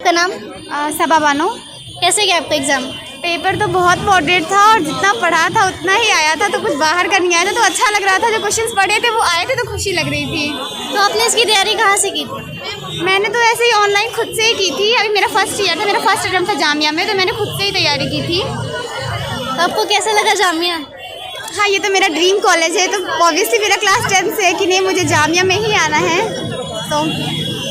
आपका नाम? सबा बानो। कैसे गया आपका एग्ज़ाम? पेपर तो बहुत मॉडरेट था और जितना पढ़ा था उतना ही आया था, तो कुछ बाहर का नहीं आया था, तो अच्छा लग रहा था। जो क्वेश्चंस पढ़े थे वो आए थे तो खुशी लग रही थी। तो आपने इसकी तैयारी कहाँ से की थी? मैंने तो ऐसे ही ऑनलाइन खुद से ही की थी। अभी मेरा फर्स्ट ईयर था, मेरा फर्स्ट अटेम्प्ट था जामिया में, तो मैंने खुद से ही तैयारी की थी। तो आपको कैसा लगा जामिया? हाँ, ये तो मेरा ड्रीम कॉलेज है, तो ऑब्वियसली मेरा क्लास 10 से है कि नहीं मुझे जामिया में ही आना है। तो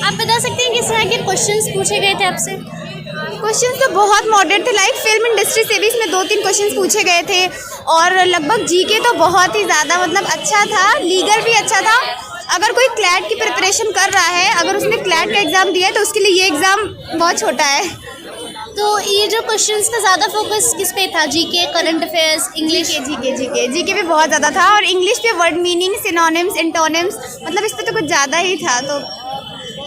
आप बता सकते हैं किस तरह के क्वेश्चंस पूछे गए थे आपसे? क्वेश्चंस तो बहुत मॉडरेट थे, लाइक फिल्म इंडस्ट्री से भी इसमें 2-3 क्वेश्चंस पूछे गए थे और लगभग जीके तो बहुत ही ज़्यादा मतलब अच्छा था, लीगल भी अच्छा था। अगर कोई क्लैट की प्रिपरेशन कर रहा है, अगर उसने क्लैट का एग्ज़ाम दिया है तो उसके लिए ये एग्ज़ाम बहुत छोटा है। तो ये जो क्वेश्चंस का ज़्यादा फोकस किस पे था? GK, current affairs, English? GK भी बहुत ज़्यादा था और इंग्लिश पे वर्ड मीनिंग, सिनोनिम्स, एंटोनिम्स, मतलब इस पे तो कुछ ज़्यादा ही था। तो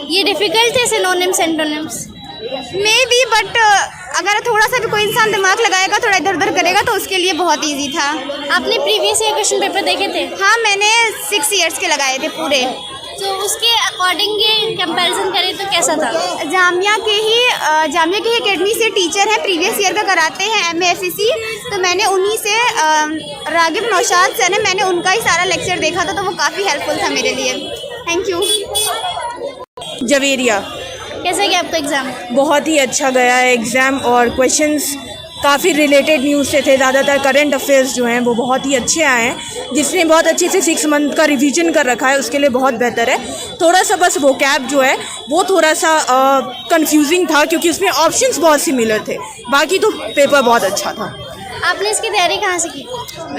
ये डिफ़िकल्ट थे synonyms, antonyms? May be, but अगर थोड़ा सा भी कोई इंसान दिमाग लगाएगा, थोड़ा इधर उधर करेगा तो उसके लिए बहुत ईजी था। आपने प्रीवियस ईयर क्वेश्चन पेपर देखे थे? हाँ, मैंने 6 ईयर्स के लगाए थे पूरे। तो उसके अकॉर्डिंग ये कंपैरिजन करें तो कैसा था? जामिया के ही एकेडमी से टीचर हैं, प्रीवियस ईयर का कराते हैं MAFEC, तो मैंने उन्हीं से रागिब नौशाद सर ने, मैंने उनका ही सारा लेक्चर देखा था, तो वो काफ़ी हेल्पफुल था मेरे लिए। Thank you. जवेरिया। कैसे गया आपका एग्ज़ाम? बहुत ही अच्छा गया है एग्ज़ाम और क्वेश्चंस काफ़ी रिलेटेड न्यूज़ से थे। ज़्यादातर करंट अफेयर्स जो हैं वो बहुत ही अच्छे आए हैं। जिसने बहुत अच्छे से 6 मंथ का रिवीजन कर रखा है उसके लिए बहुत बेहतर है। थोड़ा सा बस वोकैब जो है वो थोड़ा सा कंफ्यूजिंग था क्योंकि उसमें ऑप्शंस बहुत सिमिलर थे, बाकी तो पेपर बहुत अच्छा था। आपने इसकी तैयारी कहाँ से की?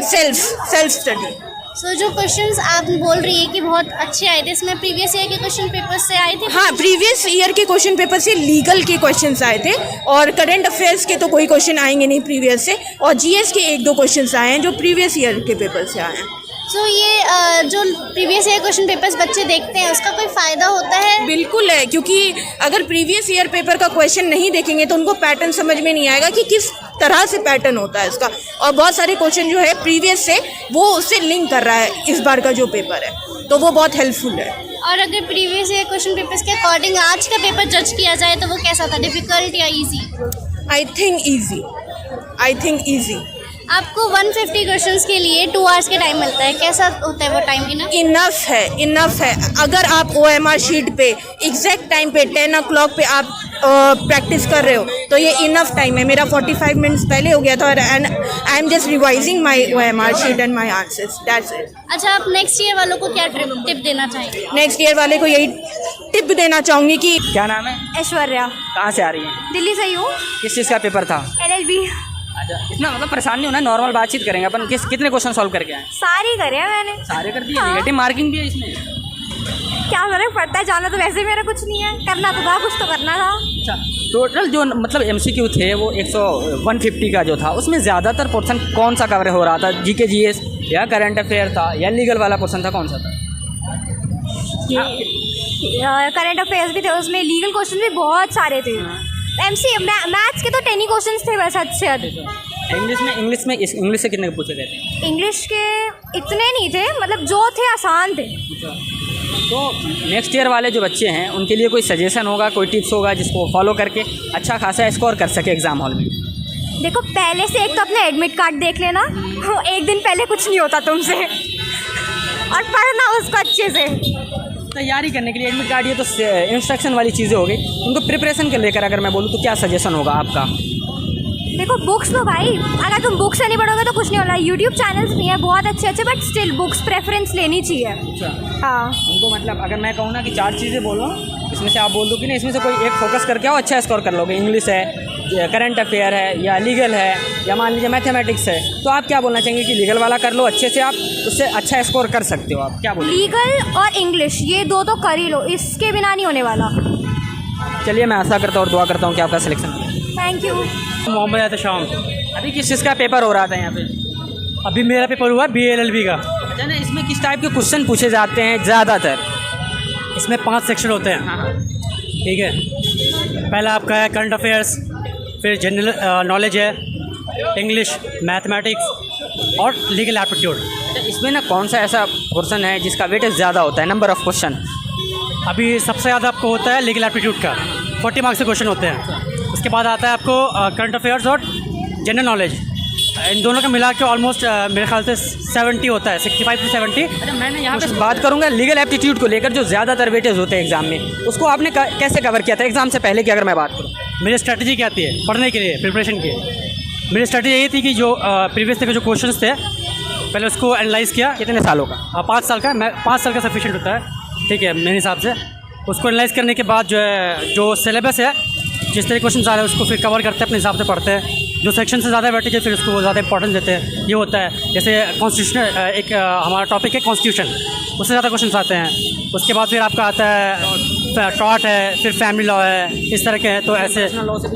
Self study. सो जो क्वेश्चंस आप बोल रही है कि बहुत अच्छे आए थे, इसमें प्रीवियस ईयर के क्वेश्चन पेपर से आए थे? हाँ, प्रीवियस ईयर के क्वेश्चन पेपर से लीगल के क्वेश्चंस आए थे और करंट अफेयर्स के तो कोई क्वेश्चन आएंगे नहीं प्रीवियस से, और जीएस के 1-2 क्वेश्चंस आए हैं जो प्रीवियस ईयर के पेपर से आए हैं। सो ये जो प्रीवियस ईयर क्वेश्चन पेपर्स बच्चे देखते हैं उसका कोई फ़ायदा होता है? बिल्कुल है, क्योंकि अगर प्रीवियस ईयर पेपर का क्वेश्चन नहीं देखेंगे तो उनको पैटर्न समझ में नहीं आएगा कि किस तरह से पैटर्न होता है इसका, और बहुत सारे क्वेश्चन जो है प्रीवियस से वो उससे लिंक कर रहा है इस बार का जो पेपर है, तो वो बहुत हेल्पफुल है। और अगर प्रीवियस ईयर क्वेश्चन पेपर्स के अकॉर्डिंग आज का पेपर जज किया जाए तो वो कैसा था, डिफ़िकल्ट या ईजी? I think easy. आपको 150 क्वेश्चंस के लिए 2 आवर्स के टाइम मिलता है, कैसा होता है वो टाइम? इनफ है। अगर आप OMR शीट पे एग्जैक्ट टाइम पे 10 o'clock पे आप प्रैक्टिस कर रहे हो तो ये इनफ टाइम है। मेरा 45 मिनट्स पहले हो गया था and I am just revising my OMR sheet and my answers, that's it. अच्छा, आप नेक्स्ट ईयर वालों को क्या टिप देना चाहेंगे? नेक्स्ट ईयर वाले को यही टिप देना चाहूँगी कि क्या नाम है? ऐश्वर्या। कहाँ से आ रही है? दिल्ली से ही हूँ। किस चीज़ का पेपर था? LLB। अच्छा, इतना मतलब परेशान नहीं होना, नॉर्मल बातचीत करेंगे अपन। कितने क्वेश्चन सॉल्व करके आए? सारी करे हैं मैंने। सारे कर दिए? हाँ। नेगेटिव मार्किंग भी है इसमें? क्या फर्क पड़ता है, जाना तो वैसे भी मेरा कुछ नहीं है, करना तो था, कुछ तो करना था। अच्छा, टोटल जो मतलब MCQ थे वो 150 का जो था उसमें ज़्यादातर पोर्शन कौन सा कवर हो रहा था? GK GS या करंट अफेयर था या लीगल वाला पोर्शन था, कौन सा था? करंट अफेयर्स भी थे उसमें, लीगल क्वेश्चन भी बहुत सारे थे। मैथ्स के तो 10 ही क्वेश्चन थे बस अच्छे अधिक। इंग्लिश से कितने पूछे गए थे? इंग्लिश के इतने नहीं थे, मतलब जो थे आसान थे। तो नेक्स्ट ईयर वाले जो बच्चे हैं उनके लिए कोई सजेशन होगा, कोई टिप्स होगा जिसको फॉलो करके अच्छा खासा स्कोर कर सके एग्ज़ाम हॉल में? देखो, पहले से एक तो अपना एडमिट कार्ड देख लेना, एक दिन पहले कुछ नहीं होता तुमसे, और पढ़ना उसको अच्छे से। तैयारी करने के लिए एडमिट कार्ड, ये तो इंस्ट्रक्शन वाली चीज़ें हो गई। उनको प्रिपरेशन के लेकर अगर मैं बोलूँ तो क्या सजेशन होगा आपका? देखो, बुक्स लो भाई, अगर तुम बुक्स से नहीं पढ़ोगे तो कुछ नहीं होगा। यूट्यूब चैनल्स भी हैं बहुत अच्छे, बट स्टिल बुक्स प्रेफरेंस लेनी चाहिए। अच्छा, हाँ। उनको मतलब अगर मैं कहूँ ना कि 4 चीज़ें बोल रहा हूँ, इसमें से आप बोल दो कि नहीं इसमें से कोई एक फोकस करके आओ, अच्छा स्कोर कर लोगे। इंग्लिश है, करंट अफेयर है, या लीगल है, या मान लीजिए मैथमेटिक्स है, तो आप क्या बोलना चाहेंगे कि लीगल वाला कर लो अच्छे से, आप उससे अच्छा स्कोर कर सकते हो? आप क्या बोल? लीगल और इंग्लिश ये 2 तो कर ही लो, इसके बिना नहीं होने वाला। चलिए, मैं आशा करता हूँ और दुआ करता हूँ कि आपका सिलेक्शन हो। Thank you. मोहम्मद एहतशाम। अभी किस चीज़ का पेपर हो रहा था यहाँ पे? अभी मेरा पेपर हुआ BLLB का। अच्छा ना, इसमें किस टाइप के क्वेश्चन पूछे जाते हैं ज़्यादातर? इसमें 5 सेक्शन होते हैं। हाँ। ठीक है, पहला आपका है करंट अफेयर्स, फिर जनरल नॉलेज है, इंग्लिश, मैथमेटिक्स और लीगल एप्टीट्यूड। अच्छा, इसमें ना कौन सा ऐसा पोर्शन है जिसका वेटेज ज़्यादा होता है, नंबर ऑफ क्वेश्चन? अभी सबसे ज़्यादा आपको होता है लीगल एप्टीट्यूड का। 40 मार्क्स के क्वेश्चन होते हैं। उसके बाद आता है आपको करंट अफेयर्स और जनरल नॉलेज। इन दोनों का मिला के ऑलमोस्ट मेरे ख्याल से 70 होता है, 65 से 70। अच्छा, मैंने यहाँ पे बात करूँगा लीगल एप्टीट्यूड को लेकर, जो ज़्यादातर वेटेज होते हैं एग्जाम में, उसको आपने कैसे कवर किया था एग्जाम से पहले की अगर मैं बात करूँ? मेरी स्ट्रेटजी क्या आती है पढ़ने के लिए, प्रिपरेशन की? मेरी स्ट्रेटजी यही थी कि जो प्रीवियस के जो क्वेश्चंस थे पहले उसको एनालाइज़ किया। कितने सालों का? 5 साल का। 5 साल का सफिशिएंट होता है, ठीक है मेरे हिसाब से। उसको एनालाइज़ करने के बाद जो है जो सिलेबस है, जिस तरह क्वेश्चन आ रहे हैं उसको फिर कवर करते हैं, अपने हिसाब से पढ़ते हैं। जो सेक्शन से ज़्यादा वेटेज है फिर उसको वो ज़्यादा इंपॉर्टेंस देते हैं। ये होता है जैसे कॉन्स्टिट्यूशन, एक हमारा टॉपिक है कॉन्स्टिट्यूशन, उससे ज़्यादा क्वेश्चन आते हैं। उसके बाद फिर आपका आता है टॉट है, फिर फैमिली लॉ है, इस तरह के हैं। तो ऐसे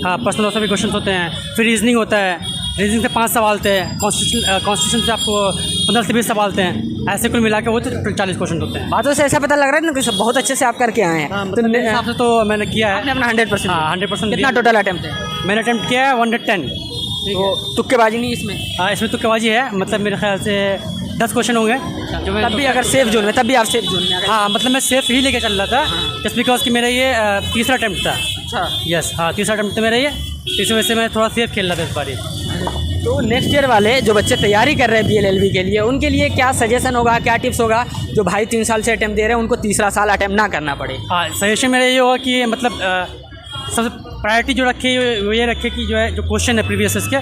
हाँ पर्सनल लॉ से भी क्वेश्चन होते हैं। फिर रीजनिंग होता है, रीजनिंग से 5 सवाल थे। कॉन्स्टिट्यूशन से आपको 15 से 20 सवाल थे। ऐसे कुल मिला के वो तो 40 क्वेश्चन होते हैं। बातों से ऐसा पता लग रहा है ना कि बहुत अच्छे से आप करके आए हैं। तो मेरे हिसाब से तो मैंने किया है आपने अपना 100%। हाँ 100%। कितना टोटल अटेम्प्ट है? मैंने अटेम्प्ट किया है 110। तो तुक्केबाजी नहीं इसमें? हाँ इसमें तुक्केबाजी है, मतलब मेरे ख्याल से 10 क्वेश्चन होंगे जो मैं तब भी अगर सेफ जोन में, तब भी आप सेफ जोन में आ गए। हाँ मतलब मैं सेफ ही लेके चल रहा था, जस्ट बिकॉज कि मेरा ये तीसरा अटेम्प्ट था। अच्छा, यस हाँ तीसरा अटेम्प्ट था मेरा ये, इस वजह से मैं थोड़ा सेफ खेल रहा था इस बारी। तो नेक्स्ट ईयर वाले जो बच्चे तैयारी कर रहे हैं BLLB के लिए, उनके लिए क्या सजेशन होगा, क्या टिप्स होगा, जो भाई 3 साल से अटेम्प्ट दे रहे हैं उनको तीसरा साल अटेम्प्ट ना करना पड़े? हाँ सजेशन मेरा ये होगा कि मतलब सबसे प्रायोरिटी जो रखे वो ये रखे कि जो है जो क्वेश्चन है प्रीवियस इसके,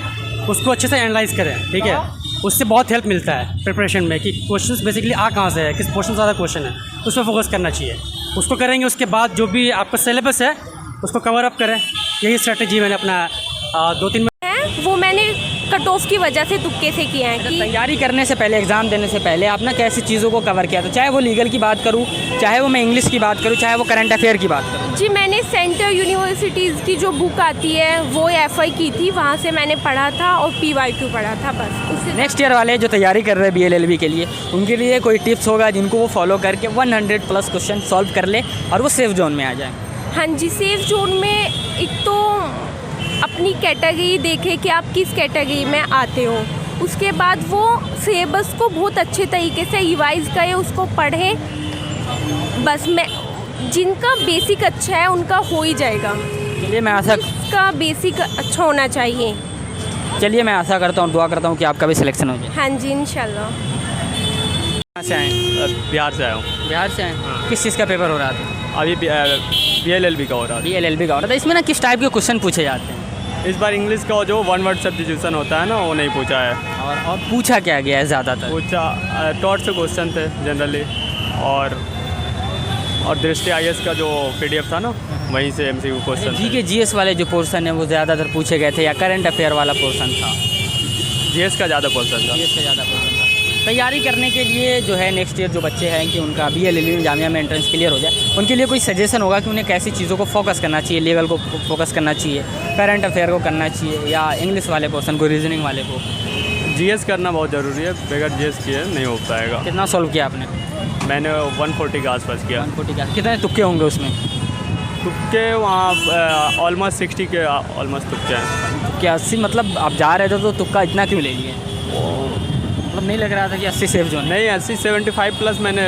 उसको अच्छे से एनालाइज करें, ठीक है। उससे बहुत हेल्प मिलता है प्रिपरेशन में कि क्वेश्चंस बेसिकली आ कहाँ से है, किस पोर्शन ज़्यादा क्वेश्चन है, उस पर फोकस करना चाहिए। उसको करेंगे, उसके बाद जो भी आपका सिलेबस है उसको कवर अप करें। यही स्ट्रेटजी मैंने अपना 2-3 वो मैंने कट ऑफ की वजह से तुक्के से किया है कि तैयारी करने से पहले, एग्ज़ाम देने से पहले आपने कैसी चीज़ों को कवर किया था? चाहे वो लीगल की बात करूँ, चाहे वो मैं इंग्लिश की बात करूँ, चाहे वो करंट अफेयर की बात करूँ। जी मैंने सेंटर यूनिवर्सिटीज़ की जो बुक आती है वो FI की थी, वहाँ से मैंने पढ़ा था और PYQ पढ़ा था बस। उससे नेक्स्ट ईयर वाले जो तैयारी कर रहे हैं BLLB के लिए, उनके लिए कोई टिप्स होगा जिनको वो फॉलो करके 100+ क्वेश्चन सॉल्व कर ले और वो सेफ जोन में आ जाए? हाँ जी, सेफ जोन में एक तो अपनी कैटेगरी देखे कि आप किस कैटेगरी में आते हो, उसके बाद वो सिलेबस को बहुत अच्छे तरीके से रिवाइज करें, उसको पढ़ें। बस मैं जिनका बेसिक अच्छा है उनका हो ही जाएगा। चलिए मैं आशा इसका बेसिक अच्छा होना चाहिए। चलिए मैं आशा करता हूँ, दुआ करता हूँ कि आपका भी सिलेक्शन हो जाए। हाँ जी इंशाल्लाह। कहाँ से आए? बिहार से आया हूँ। बिहार से आए। किस चीज़ का पेपर हो रहा था? अभी BLLB का हो रहा BLLB का हो रहा था। इसमें ना किस टाइप के क्वेश्चन पूछे जाते हैं? है। इस बार इंग्लिश का जो 1 वर्ड सब्स्टिट्यूशन होता है ना, वो नहीं पूछा है। और पूछा क्या गया है ज़्यादातर? पूछा टॉट से क्वेश्चन थे जनरली, और दृष्टि IAS का जो PDF था ना, वहीं से MCQ क्वेश्चन। GK GS वाले जो पोर्शन है वो ज़्यादातर पूछे गए थे, या करंट अफेयर वाला पोर्शन था? GS का ज़्यादा क्वेश्चन था। GS का ज़्यादा पोर्शन था। तैयारी करने के लिए जो है नेक्स्ट ईयर जो बच्चे हैं कि उनका BLLB में जामिया में एंट्रेंस क्लियर हो जाए, उनके लिए कोई सजेशन होगा कि उन्हें कैसी चीज़ों को फोकस करना चाहिए? लीगल को फोकस करना चाहिए, करंट अफेयर को करना चाहिए, या इंग्लिश वाले पोर्शन को, रीजनिंग वाले को? GS करना बहुत ज़रूरी है, बगैर GS किए नहीं हो पाएगा। कितना सॉल्व किया आपने? मैंने 140 के आसपास किया। 140 का? कितने तुक्के होंगे उसमें? तुक्के वहाँ ऑलमोस्ट 60 के ऑलमोस्ट तुक्के हैं। तुक्के 80? मतलब आप जा रहे थे तो तुक्का इतना क्यों ले लिए? मतलब नहीं लग रहा था कि 80 सेफ जोन? नहीं, 80 75+ मैंने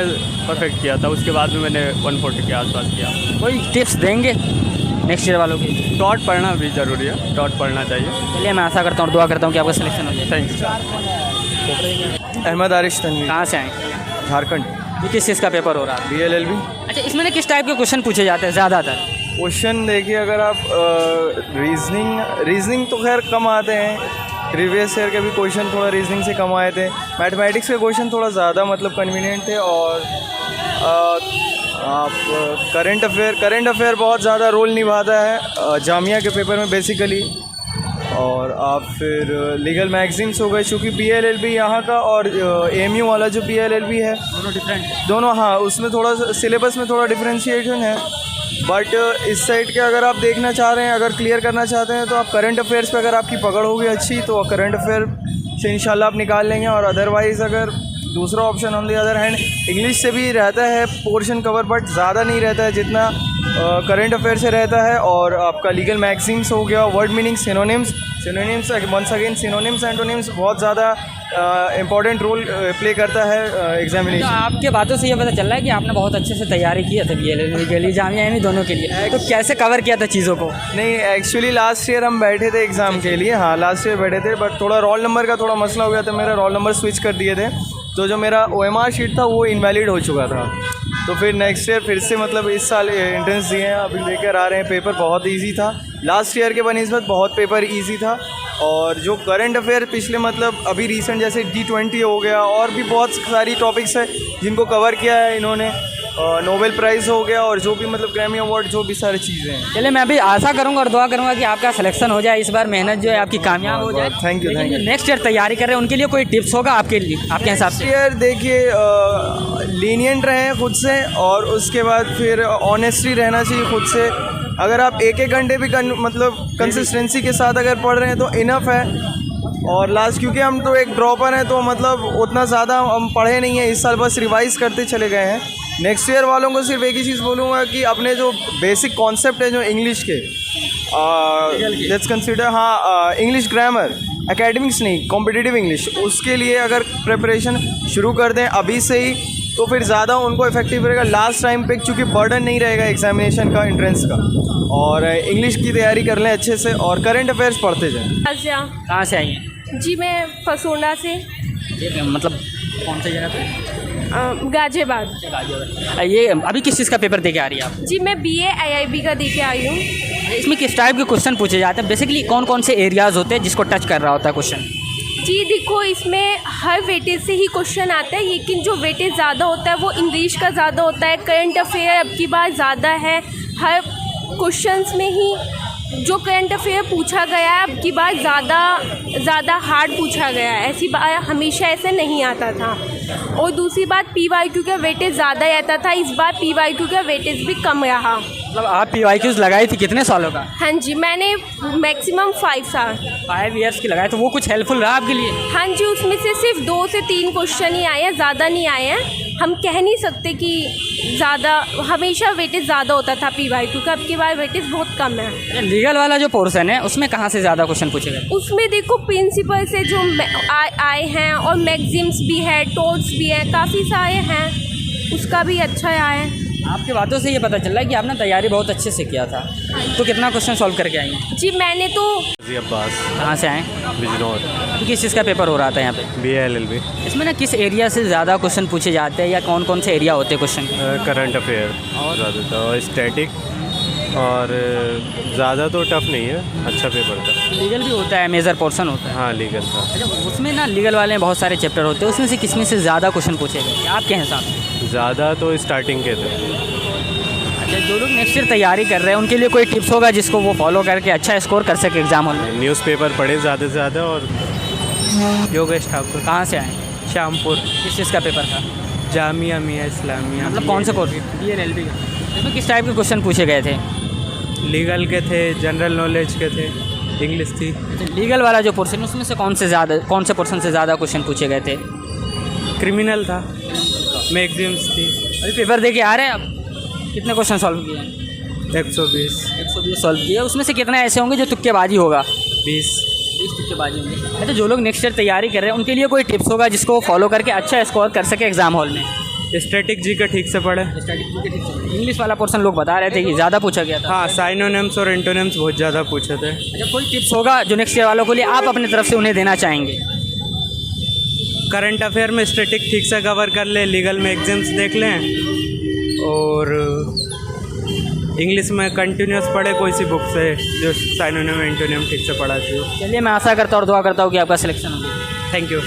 परफेक्ट किया था, उसके बाद में मैंने 140 के आसपास किया। कोई टिप्स देंगे नेक्स्ट ईयर वालों की? टॉट पढ़ना भी ज़रूरी है, टॉट पढ़ना चाहिए। चलिए मैं आशा करता हूँ, दुआ करता हूँ कि आपका सिलेक्शन हो जाए। Thank you. अहमद आरिश तनवीर, कहाँ से आए? झारखंड। ये किस चीज़ का पेपर हो रहा है? BLLB। अच्छा, इसमें ना किस टाइप के क्वेश्चन पूछे जाते हैं ज़्यादातर? क्वेश्चन देखिए, अगर आप रीजनिंग तो खैर कम आते हैं, प्रीवियस ईयर के भी क्वेश्चन थोड़ा रीजनिंग से कम आए थे। मैथमेटिक्स के क्वेश्चन थोड़ा ज़्यादा मतलब कन्वीनियंट थे, और आप करंट अफेयर बहुत ज़्यादा रोल निभाता है जामिया के पेपर में बेसिकली। और आप फिर लीगल मैगजीन्स हो गए, चूँकि BLLB यहाँ का और AMU वाला जो BLLB है दोनों डिफरेंट, दोनों, हाँ उसमें थोड़ा सिलेबस में थोड़ा डिफ्रेंशिएशन है। बट इस साइड के अगर आप देखना चाह रहे हैं, अगर क्लियर करना चाहते हैं, तो आप करंट अफेयर्स पे अगर आपकी पकड़ होगी अच्छी, तो करंट अफेयर से इंशाल्लाह आप निकाल लेंगे। और अदरवाइज़ अगर दूसरा option on the other hand, English से भी रहता है पोर्शन कवर, बट ज़्यादा नहीं रहता है जितना करंट अफेयर से रहता है। और आपका लीगल मैगजीन्स हो गया, word meaning, synonyms once again synonyms antonyms बहुत ज़्यादा इम्पॉर्टेंट रोल प्ले करता है तो एग्जामिनेशन। आपके बातों से ये पता चल रहा है कि आपने बहुत अच्छे से तैयारी की है BLLB के लिए, जामिया यानी दोनों के लिए, तो कैसे कवर किया था चीज़ों को? नहीं, एक्चुअली लास्ट ईयर हम बैठे थे एग्ज़ाम के लिए, हाँ लास्ट ईयर बैठे थे, बट थोड़ा रोल नंबर का थोड़ा मसला हो गया था, मेरा रोल नंबर स्विच कर दिए थे, तो जो मेरा OMR शीट था वो इनवैलिड हो चुका था। तो फिर नेक्स्ट ईयर फिर से मतलब इस साल एंट्रेंस दिए हैं, अभी लेकर आ रहे हैं। पेपर बहुत इजी था, लास्ट ईयर के बनिस्बत बहुत पेपर इजी था। और जो करंट अफेयर पिछले मतलब अभी रिसेंट जैसे G20 हो गया, और भी बहुत सारी टॉपिक्स है जिनको कवर किया है इन्होंने, नोबेल प्राइज़ हो गया, और जो भी मतलब ग्रैमी अवार्ड, जो भी सारी चीज़ें हैं। चलिए, मैं भी आशा करूंगा और दुआ करूंगा कि आपका सिलेक्शन हो जाए इस बार, मेहनत जो है आपकी कामयाब हो जाए। Thank you. नेक्स्ट ईयर तैयारी कर रहे हैं उनके लिए कोई टिप्स होगा आपके लिए, आपके हिसाब से? ईयर देखिए, लीनियंट रहें खुद से, और उसके बाद फिर ऑनेस्टी रहना चाहिए खुद से। अगर आप एक घंटे भी मतलब कंसिस्टेंसी के साथ अगर पढ़ रहे हैं तो इनफ है। और लास्ट क्योंकि हम तो एक ड्रॉपर हैं, तो मतलब उतना ज़्यादा हम पढ़े नहीं हैं इस साल, बस रिवाइज़ करते चले गए हैं। नेक्स्ट ईयर वालों को सिर्फ एक ही चीज़ बोलूँगा कि अपने जो बेसिक कॉन्सेप्ट है जो इंग्लिश के, लेट्स कंसिडर, हाँ इंग्लिश ग्रामर, एकेडमिक्स नहीं, कॉम्पिटिटिव इंग्लिश, उसके लिए अगर प्रिपरेशन शुरू कर दें अभी से ही तो फिर ज़्यादा उनको इफेक्टिव रहेगा लास्ट टाइम पे, क्योंकि बर्डन नहीं रहेगा एग्जामिनेशन का, एंट्रेंस का। और इंग्लिश की तैयारी कर लें अच्छे से, और करंट अफेयर्स पढ़ते जाएँ। कहाँ से आई हैं? जी मैं फसोना से। मतलब कौन सी जगह पे? गाजियाबाद। ये अभी किस चीज़ का पेपर दे के आ रही है आप? जी मैं BA IIB का दे के आई हूँ। इसमें किस टाइप के क्वेश्चन पूछे जाते हैं? बेसिकली कौन कौन से एरियाज़ होते हैं जिसको टच कर रहा होता है क्वेश्चन? जी देखो, इसमें हर वेटेज से ही क्वेश्चन आता है, लेकिन जो वेटेज ज़्यादा होता है वो इंग्लिश का ज़्यादा होता है। करंट अफेयर अब की बार ज़्यादा है, हर क्वेश्चंस में ही जो करंट अफेयर पूछा गया है अब की बार ज़्यादा हार्ड पूछा गया है। ऐसी बार हमेशा ऐसे नहीं आता था। और दूसरी बात, PYQ का वेटेज ज़्यादा रहता था, इस बार PYQ का वेटेज भी कम रहा। मतलब आप PYQs लगाई थी कितने सालों का? हाँ जी, मैंने मैक्सिमम 5 साल 5 ईयर्स की लगाए, तो वो कुछ हेल्पफुल रहा आपके लिए? हाँ जी, उसमें से सिर्फ 2 से 3 क्वेश्चन ही आए हैं, ज़्यादा नहीं आए हैं। हम कह नहीं सकते कि ज़्यादा, हमेशा वेटेज ज़्यादा होता था PYQ का, अब की बार वेटेज बहुत कम है। लीगल वाला जो पोर्शन है उसमें कहाँ से ज़्यादा क्वेश्चन पूछे गए? उसमें देखो प्रिंसिपल से जो आए हैं, और मैगजीम्स भी है, टोट्स भी है, काफ़ी सारे हैं, उसका भी अच्छा आया है। आपकी बातों से ये पता चल रहा है कि आपने तैयारी बहुत अच्छे से किया था। तो कितना क्वेश्चन सॉल्व करके आई हैं? जी मैंने तो जी अब्बास कहाँ से आए? बिजनौर। तो किस चीज़ का पेपर हो रहा था यहाँ पे? BLLB इसमें ना किस एरिया से ज़्यादा क्वेश्चन पूछे जाते हैं, या कौन कौन से एरिया होते हैं क्वेश्चन? करंट अफेयर ज़्यादा था, और स्टैटिक, और ज़्यादा तो टफ नहीं है, अच्छा पेपर था। लीगल भी होता है, मेजर पोर्शन होता है? हाँ लीगल था। अच्छा, उसमें ना लीगल वाले में बहुत सारे चैप्टर होते हैं, उसमें से किसमें से ज़्यादा क्वेश्चन पूछे गए आपके हिसाब से? ज़्यादा तो स्टार्टिंग के थे। अच्छा, जो लोग नेक्स्ट ईयर तैयारी कर रहे हैं उनके लिए कोई टिप्स होगा जिसको वो फॉलो करके अच्छा स्कोर कर सके एग्जाम हॉल में? न्यूज़पेपर पढ़े ज़्यादा से ज़्यादा। और योगेश ठाकुर, कहाँ से आए? श्यामपुर, किस चीज़ का पेपर था? जामिया मिया इस्लामिया। मतलब कौन से कोर्स? BLLB का। इसमें किस टाइप के क्वेश्चन पूछे गए थे? लीगल के थे, जनरल नॉलेज के थे, इंग्लिश थी। अच्छा, लीगल वाला जो पोर्शन उसमें से कौन से पोर्शन से ज़्यादा क्वेश्चन पूछे गए थे? क्रिमिनल था, मैगजीम्स थी। अभी पेपर दे के आ रहे हैं आप, कितने क्वेश्चन सॉल्व किए हैं? 120 सॉल्व किए। उसमें से कितने ऐसे होंगे जो तुक्केबाजी होगा? 20 तुक्केबाजी होंगे। अच्छा, जो लोग नेक्स्ट ईयर तैयारी कर रहे हैं उनके लिए कोई टिप्स होगा जिसको फॉलो करके अच्छा स्कोर कर सके एग्जाम हॉल में? स्टैटिक जी का ठीक से पढ़े। इंग्लिश वाला पोर्शन लोग बता रहे थे कि ज़्यादा पूछा गया था। हाँ, साइनोनिम्स और एंटोनिम्स बहुत ज़्यादा पूछे थे। अच्छा, कोई टिप्स होगा जो नेक्स्ट ईयर वालों के लिए आप अपनी तरफ से उन्हें देना चाहेंगे? करंट अफेयर में स्टैटिक ठीक से कवर कर ले, लीगल में एग्जाम्स देख लें, और इंग्लिश में कंटिन्यूस पढ़े कोई सी बुक से जो साइनोनिम एंटोनिम ठीक से पढ़ाती हो। चलिए, मैं आशा करता हूँ और दुआ करता हूँ कि आपका सिलेक्शन होगा। Thank you.